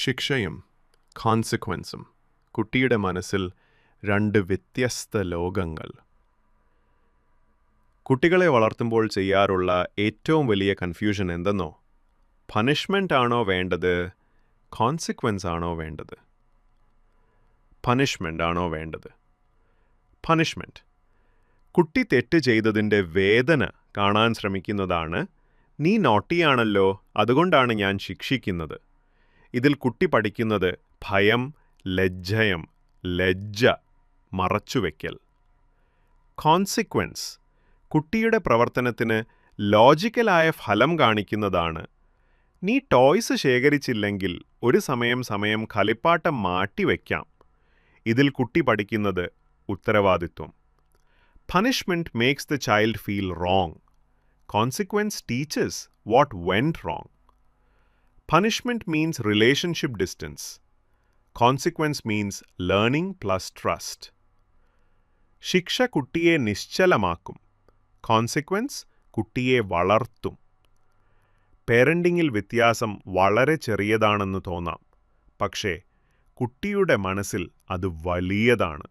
ശിക്ഷയും കോൺസിക്വൻസും കുട്ടിയുടെ മനസ്സിൽ രണ്ട് വ്യത്യസ്ത ലോകങ്ങൾ. കുട്ടികളെ വളർത്തുമ്പോൾ ചെയ്യാറുള്ള ഏറ്റവും വലിയ കൺഫ്യൂഷൻ എന്തെന്നോ? പണിഷ്മെൻ്റ് ആണോ വേണ്ടത്, കോൺസിക്വൻസ് ആണോ വേണ്ടത്? പണിഷ്മെൻ്റ് ആണോ വേണ്ടത്? പണിഷ്മെൻ്റ് കുട്ടി തെറ്റ് ചെയ്തതിൻ്റെ വേദന കാണാൻ ശ്രമിക്കുന്നതാണ്. നീ നോട്ടിയാണല്ലോ, അതുകൊണ്ടാണ് ഞാൻ ശിക്ഷിക്കുന്നത്. ഇതിൽ കുട്ടി പഠിക്കുന്നത് ഭയം, ലജ്ജ മറച്ചുവെക്കൽ. കോൺസിക്വൻസ് കുട്ടിയുടെ പ്രവർത്തനത്തിന് ലോജിക്കലായ ഫലം കാണിക്കുന്നതാണ്. നീ ടോയ്സ് ശേഖരിച്ചില്ലെങ്കിൽ ഒരു സമയം കളിപ്പാട്ടം മാറ്റിവെക്കാം. ഇതിൽ കുട്ടി പഠിക്കുന്നത് ഉത്തരവാദിത്വം. Punishment makes the child feel wrong. Consequence teaches what went wrong. Punishment means relationship distance. Consequence means learning plus trust. ശിക്ഷ കുട്ടിയെ നിശ്ചലമാക്കും. കോൺസിക്വൻസ് കുട്ടിയെ വളർത്തും. പേരൻറ്റിങ്ങിൽ വ്യത്യാസം വളരെ ചെറിയതാണെന്ന് തോന്നാം, പക്ഷേ കുട്ടിയുടെ മനസ്സിൽ അത് വലിയതാണ്.